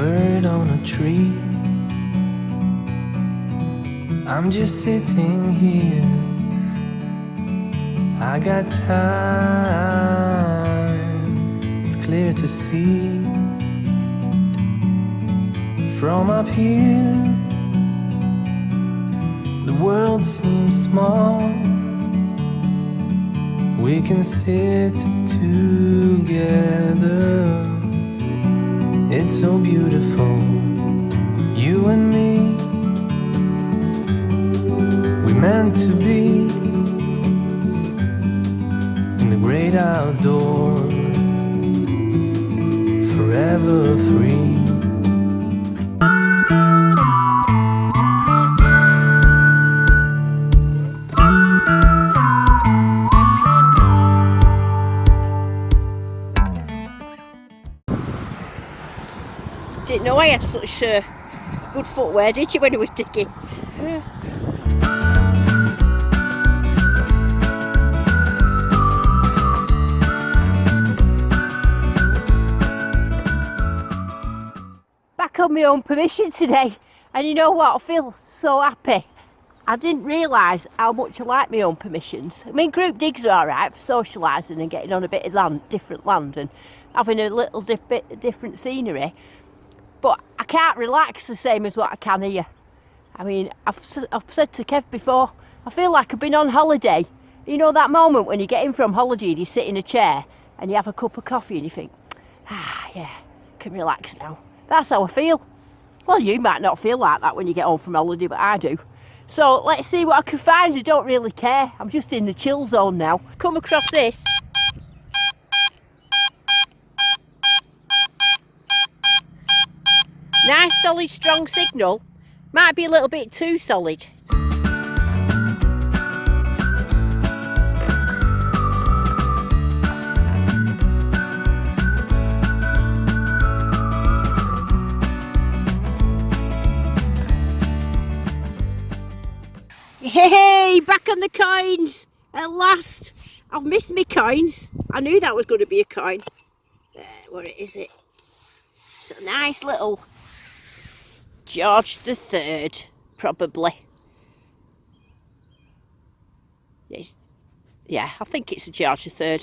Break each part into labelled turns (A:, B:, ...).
A: bird on a tree. I'm just sitting here. I got time, it's clear to see. From up here, the world seems small. We can sit together. It's so beautiful, you and me. We meant to be in the great outdoors, forever free.
B: Didn't know I had such good footwear, did you, when you were digging? Yeah. Back on my own permission today, and you know what, I feel so happy. I didn't realise how much I like my own permissions. I mean, group digs are alright for socialising and getting on a bit of land, different land, and having a little bit different scenery. But I can't relax the same as what I can here. I mean, I've said to Kev before, I feel like I've been on holiday. You know that moment when you get in from holiday and you sit in a chair and you have a cup of coffee and you think, yeah, I can relax now. That's how I feel. Well, you might not feel like that when you get home from holiday, but I do. So let's see what I can find. I don't really care. I'm just in the chill zone now. Come across this. Nice solid strong signal, might be a little bit too solid. Hey, back on the coins at last. I've missed my coins. I knew that was going to be a coin. There, where is it? It's a nice little George III, probably. Yes, yeah, I think it's a George III.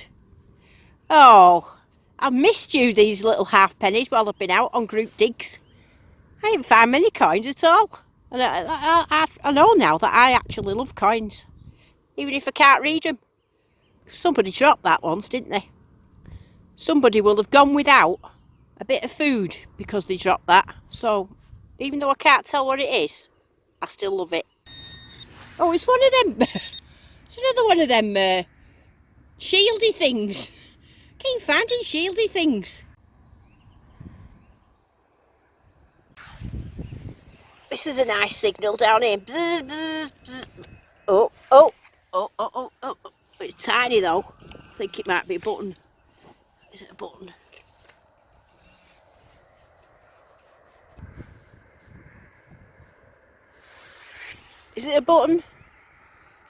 B: Oh, I missed you, these little half pennies, while I've been out on group digs. I didn't find many coins at all. And I know now that I actually love coins, even if I can't read them. Somebody dropped that once, didn't they? Somebody will have gone without a bit of food because they dropped that. So even though I can't tell what it is, I still love it. Oh, it's one of them. It's another one of them shieldy things. Keep finding shieldy things. This is a nice signal down here. Bzz, bzz, bzz. Oh. It's tiny though. I think it might be a button. Is it a button? Is it a button?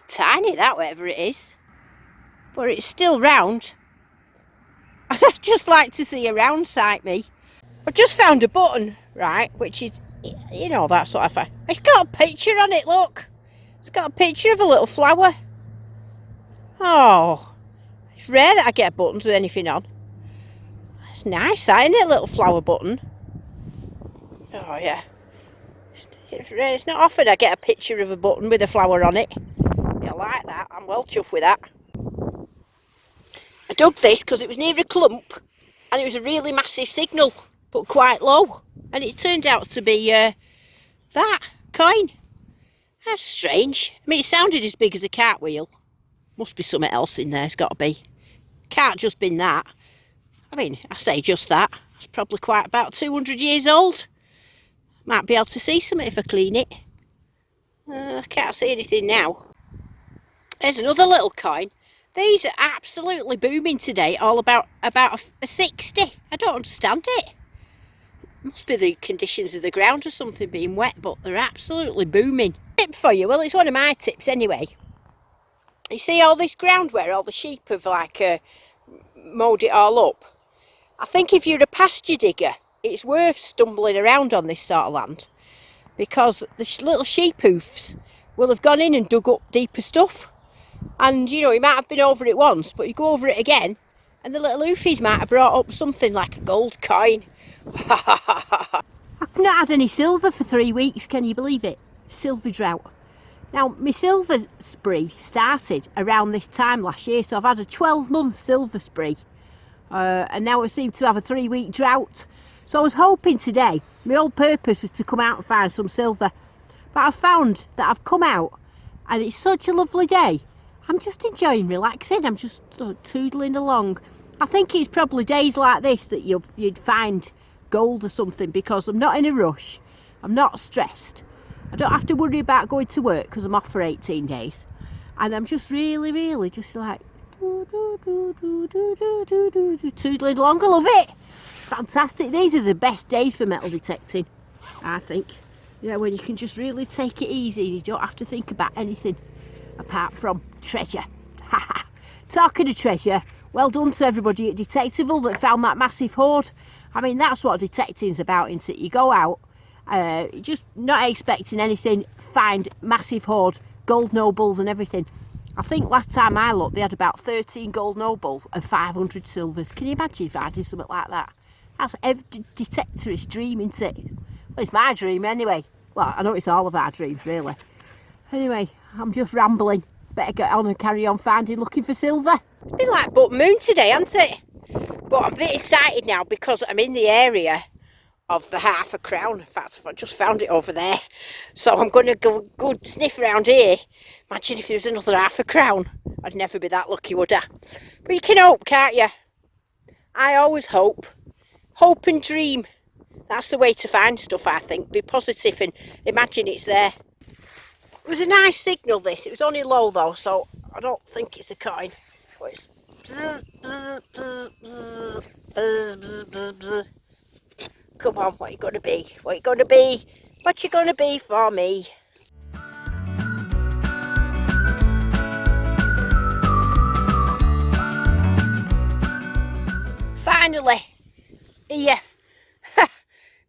B: Tiny, that, whatever it is. But it's still round. I'd just like to see a round sight, me. I've just found a button, right, which is, you know, that's what I found. It's got a picture on it, look. It's got a picture of a little flower. Oh, it's rare that I get buttons with anything on. It's nice, isn't it, a little flower button? Oh, yeah. It's not often I get a picture of a button with a flower on it. Yeah, I like that. I'm well chuffed with that. I dug this because it was near a clump and it was a really massive signal, but quite low. And it turned out to be that coin. That's strange. I mean, it sounded as big as a cartwheel. Must be something else in there, it's got to be. Can't just been that. I mean, I say just that. It's probably quite about 200 years old. Might be able to see something if I clean it. I can't see anything now. There's another little coin. These are absolutely booming today, all about a 60. I don't understand it. Must be the conditions of the ground or something being wet, but they're absolutely booming. Tip for you, well, it's one of my tips anyway. You see all this ground where all the sheep have like mowed it all up? I think if you're a pasture digger, it's worth stumbling around on this sort of land, because the little sheep hoofs will have gone in and dug up deeper stuff. And, you know, he might have been over it once, but you go over it again, and the little hoofies might have brought up something like a gold coin. I've not had any silver for 3 weeks, can you believe it? Silver drought. Now, my silver spree started around this time last year, so I've had a 12-month silver spree. And now I seem to have a 3-week drought. So I was hoping today, my whole purpose was to come out and find some silver. But I've found that I've come out and it's such a lovely day. I'm just enjoying relaxing. I'm just toodling along. I think it's probably days like this that you'd find gold or something, because I'm not in a rush. I'm not stressed. I don't have to worry about going to work because I'm off for 18 days. And I'm just really just like toodling along. I love it. Fantastic. These are the best days for metal detecting, I think. Yeah, when you can just really take it easy and you don't have to think about anything apart from treasure. Talking of treasure, well done to everybody at Detectival that found that massive hoard. I mean, that's what detecting's about, isn't it? You go out, just not expecting anything, find massive hoard, gold nobles and everything. I think last time I looked, they had about 13 gold nobles and 500 silvers. Can you imagine if I did something like that? That's every detectorist's dream, isn't it? Well, it's my dream anyway. Well, I know it's all of our dreams, really. Anyway, I'm just rambling. Better get on and carry on looking for silver. It's been like but moon today, hasn't it? But I'm a bit excited now because I'm in the area of the half a crown. In fact, I just found it over there. So I'm going to go good sniff around here. Imagine if there was another half a crown. I'd never be that lucky, would I? But you can hope, can't you? I always hope. Hope and dream. That's the way to find stuff, I think. Be positive and imagine it's there. It was a nice signal, this. It was only low though, so I don't think it's a coin. But it's come on, what are you going to be? What are you going to be? What you going to be for me? Finally, here.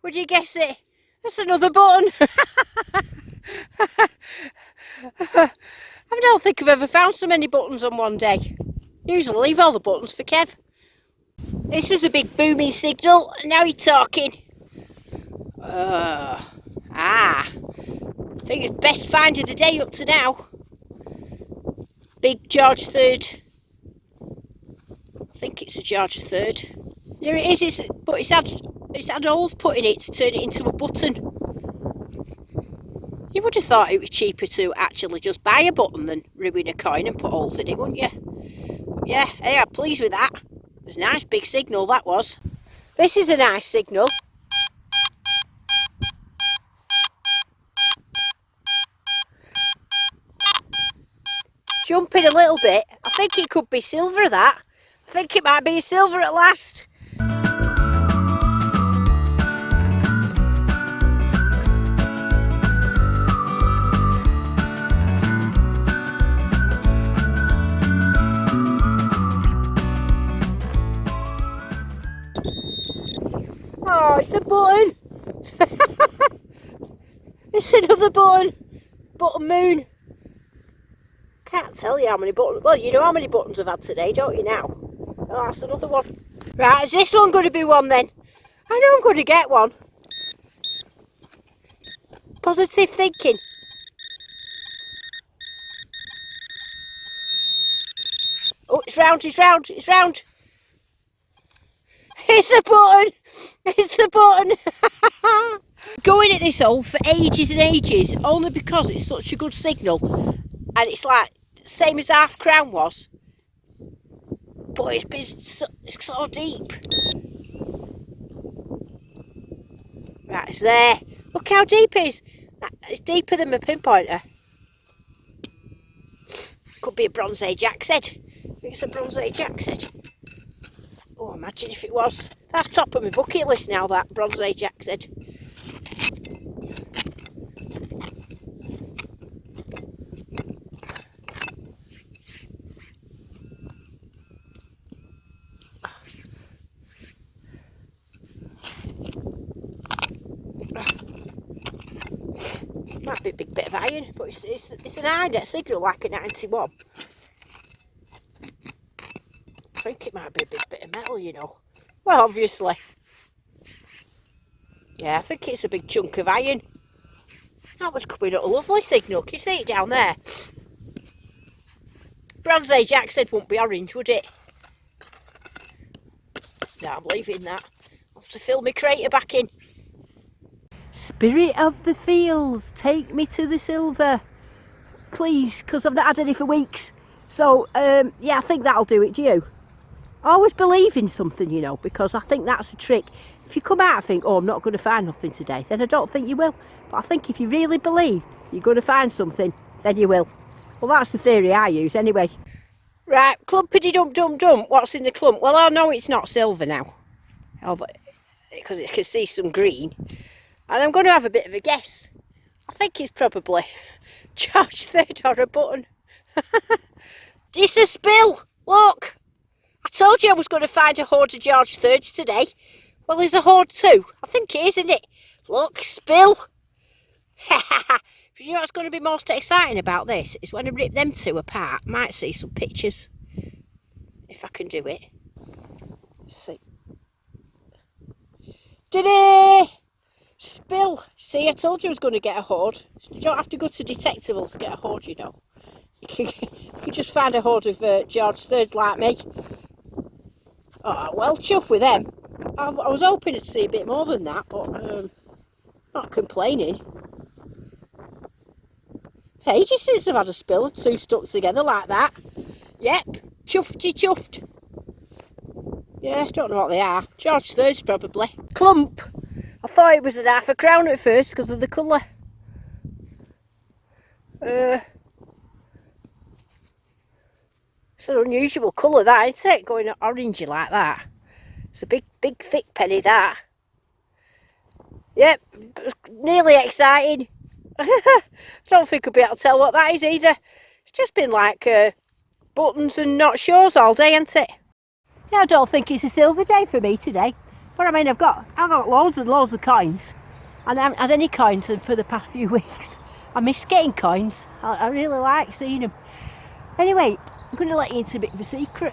B: Would you guess it? That's another button. I don't think I've ever found so many buttons on one day. Usually leave all the buttons for Kev. This is a big booming signal, and now you're talking. I think it's best find of the day up to now. Big George III. I think it's a George III. There it is, but it's had holes put in it to turn it into a button. You would have thought it was cheaper to actually just buy a button than ruin a coin and put holes in it, wouldn't you? But yeah, hey, I'm pleased with that. It was a nice big signal, that was. This is a nice signal. Jumping a little bit. I think it could be silver, that. I think it might be silver at last. Oh, it's a button. It's another button. Button moon. Can't tell you how many buttons. Well, you know how many buttons I've had today, don't you now? Oh, that's another one. Right, is this one going to be one then? I know I'm going to get one. Positive thinking. Oh, it's round, it's round, it's round. It's the button. It's the button. Going at this hole for ages and ages, only because it's such a good signal. And it's like, same as half crown was. But it's been it's so deep. Right, it's there. Look how deep it is. It's deeper than my pinpointer. Could be a Bronze Age axe head. I think it's a Bronze Age axe head. Oh, imagine if it was. That's top of my bucket list now, that Bronze Age axe head. Might be a big bit of iron, but it's an iron signal like a 91. I think it might be a big bit of metal, you know. Well, obviously. Yeah, I think it's a big chunk of iron. That was coming up a lovely signal. Can you see it down there? Bronze Age Jack said wouldn't be orange, would it? No, I'm leaving that. I'll have to fill my crater back in. Spirit of the fields, take me to the silver. Please, because I've not had any for weeks. So, yeah, I think that'll do it. Do you? I always believe in something, you know, because I think that's a trick. If you come out and think, oh, I'm not going to find nothing today, then I don't think you will. But I think if you really believe you're going to find something, then you will. Well, that's the theory I use anyway. Right, clumpity dum dum dum. What's in the clump? Well, I know it's not silver now, because it can see some green. And I'm going to have a bit of a guess. I think it's probably George III or a button. It's a spill. Look. I told you I was going to find a hoard of George III's today. Well, there's a hoard too. I think it is, isn't it? Look, spill. You know what's going to be most exciting about this is when I rip them two apart. Might see some pictures. If I can do it. Let's see. Did spill. See, I told you I was going to get a hoard. You don't have to go to Detectival to get a hoard, you know. You can just find a hoard of George III like me. Oh, well, chuffed with them. I was hoping to see a bit more than that, but not complaining. Ages since I've had a spill of two stuck together like that. Yep, chuffed. Yeah, don't know what they are. George III's probably. Clump. I thought it was an half a crown at first because of the colour. It's an unusual colour that, isn't it? Going orangey like that. It's a big thick penny that. Yep, nearly exciting. I don't think I'll be able to tell what that is either. It's just been like buttons and not shows all day, hasn't it? Yeah, I don't think it's a silver day for me today. But I mean, I've got loads and loads of coins. And I haven't had any coins for the past few weeks. I miss getting coins. I really like seeing them. Anyway, I'm going to let you into a bit of a secret.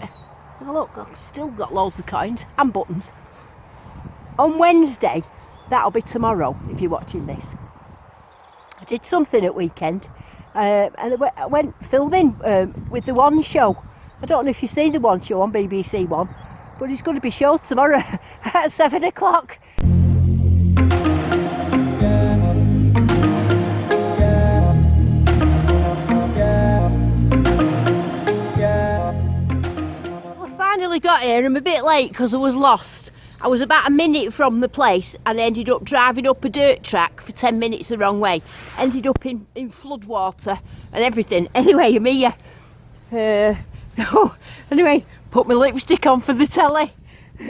B: Now look, I've still got loads of coins and buttons. On Wednesday, that'll be tomorrow if you're watching this, I did something at weekend and I went filming with the One Show. I don't know if you've seen the One Show on BBC One, but it's going to be shown tomorrow at 7 o'clock. Finally got here. I'm a bit late because I was lost. I was about a minute from the place and ended up driving up a dirt track for 10 minutes the wrong way. Ended up in flood water and everything. Anyway, I'm here. Anyway, put my lipstick on for the telly. In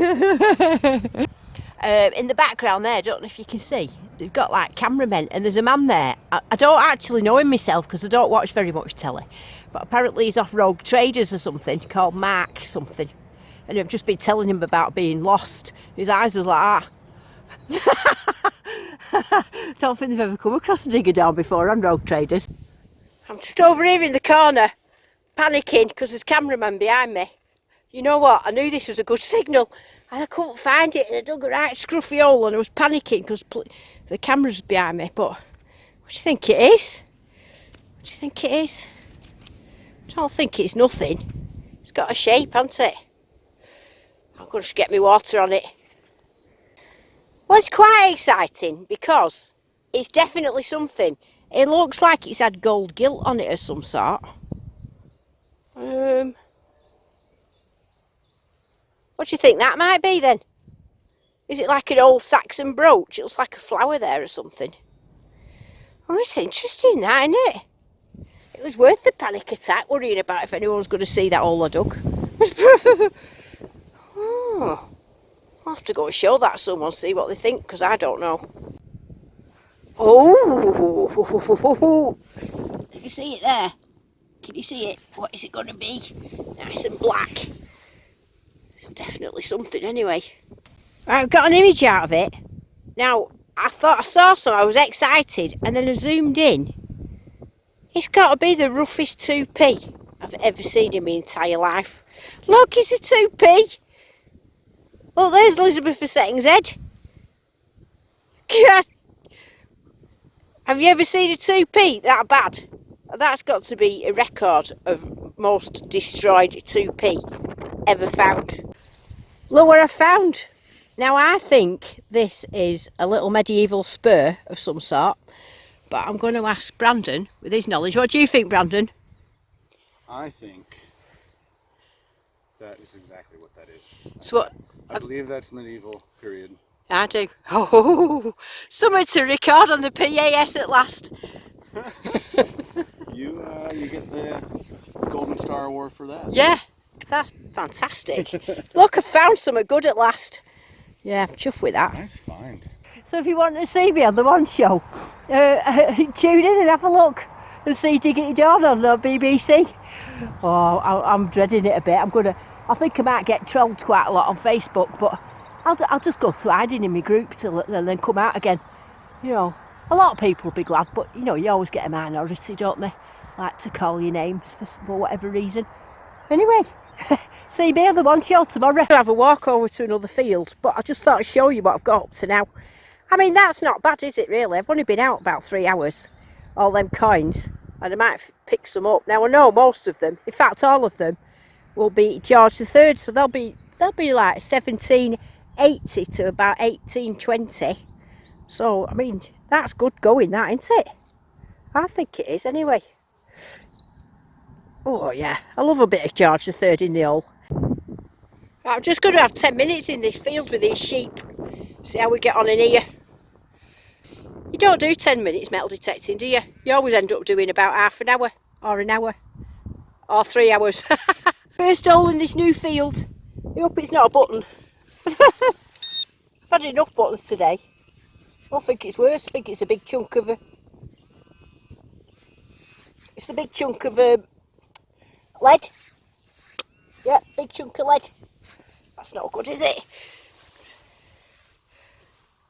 B: the background there, I don't know if you can see, they've got like cameramen and there's a man there. I don't actually know him myself because I don't watch very much telly. But apparently he's off Rogue Traders or something, called Mark something. And I've just been telling him about being lost. His eyes was like that. Don't think they've ever come across a digger down before on Rogue Traders. I'm just over here in the corner, panicking because there's cameraman behind me. You know what? I knew this was a good signal and I couldn't find it and I dug a right scruffy hole and I was panicking because the camera's behind me. But what do you think it is? What do you think it is? I don't think it's nothing. It's got a shape, hasn't it? I'm going to get my water on it. Well, it's quite exciting because it's definitely something. It looks like it's had gold gilt on it of some sort. What do you think that might be then? Is it like an old Saxon brooch? It looks like a flower there or something. Oh, it's interesting that, isn't it? It was worth the panic attack, worrying about if anyone was going to see that hole I dug. Oh, I'll have to go and show that to someone, see what they think, because I don't know. Oh! Can you see it there? Can you see it? What is it going to be? Nice and black. It's definitely something anyway. Right, I've got an image out of it. Now, I thought I saw some, I was excited, and then I zoomed in. It's got to be the roughest 2p I've ever seen in my entire life. Look, it's a 2p. Look, there's Elizabeth for Setting's head. Have you ever seen a 2p that bad? That's got to be a record of most destroyed 2p ever found. Look what I found. Now I think this is a little medieval spur of some sort, but I'm going to ask Brandon with his knowledge. What do you think, Brandon?
C: I think that is exactly what that is.
B: So what?
C: I believe that's medieval period.
B: I do. Oh, something to record on the PAS at last.
C: You get the Golden Star Award for that.
B: Yeah, that's fantastic. Look, I found something good at last. Yeah, I'm chuffed with that.
C: Nice find.
B: So if you want to see me on the One Show, tune in and have a look and see Diggity Dawn on the BBC. Oh, I'm dreading it a bit. I think I might get trolled quite a lot on Facebook, but I'll just go to hiding in my group and then come out again. You know, a lot of people will be glad, but you know, you always get a minority, don't they? Like to call your names for whatever reason. Anyway, see me on the One Show tomorrow. I'll have a walk over to another field, but I just thought I'd show you what I've got up to now. I mean, that's not bad, is it, really? I've only been out about 3 hours, all them coins, and I might pick some up. Now, I know most of them, in fact, all of them, will be George III, so they'll be like 1780 to about 1820. So, I mean, that's good going, that, isn't it? I think it is, anyway. Oh, yeah, I love a bit of George III in the hole. I'm just going to have 10 minutes in this field with these sheep. See how we get on in here. You don't do 10 minutes metal detecting, do you? You always end up doing about half an hour, or an hour, or 3 hours. First hole in this new field. I hope it's not a button. I've had enough buttons today. I don't think it's worse. I think it's a big chunk of lead. Yeah, big chunk of lead. That's not good, is it?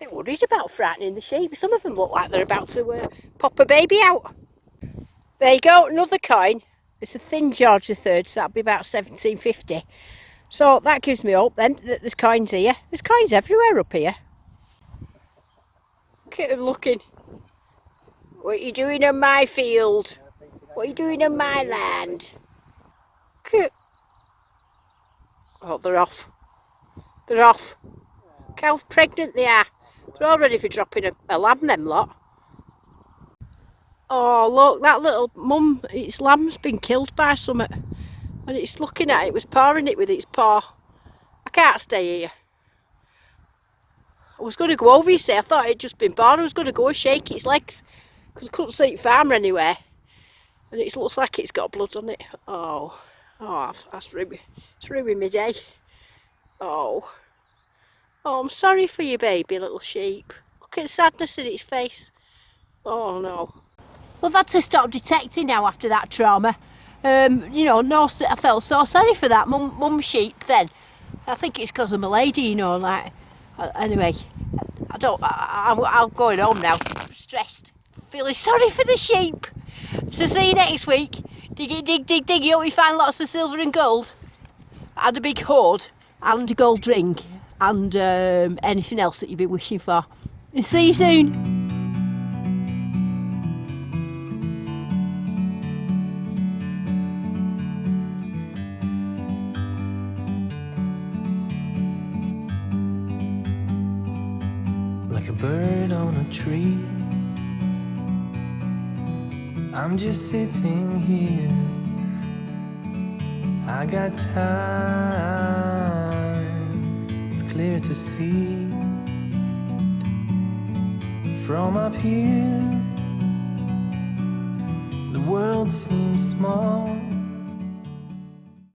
B: I'm worried about frightening the sheep. Some of them look like they're about to pop a baby out. There you go, another coin. It's a thin George III, so that'll be about 1750. So that gives me hope then that there's coins here. There's coins everywhere up here. Look at them looking. What are you doing on my field? What are you doing on my land? Look at... Oh, they're off. They're off. Look how pregnant they are. They're all ready for dropping a lamb, them lot. Oh, look, that little mum, its lamb's been killed by something. And it's looking at it, was pawing it with its paw. I can't stay here. I was going to go over, you see, I thought it'd just been born. I was going to go and shake its legs, because I couldn't see it farmer anywhere. And it looks like it's got blood on it. Oh, that's ruined. It's ruined my day. Oh, I'm sorry for you, baby little sheep. Look at the sadness in its face. Oh no. Well, I've had to stop detecting now after that trauma. You know, I felt so sorry for that mum sheep then. I think it's because I'm a lady, you know, like, anyway, I'm going home now, I'm stressed, feeling sorry for the sheep. So see you next week. Dig it, dig, you hope you find lots of silver and gold, and a big hoard, and a gold ring, and anything else that you've been wishing for. And see you soon.
A: Like a bird on a tree, I'm just sitting here. I got time, it's clear to see. From up here, the world seems small.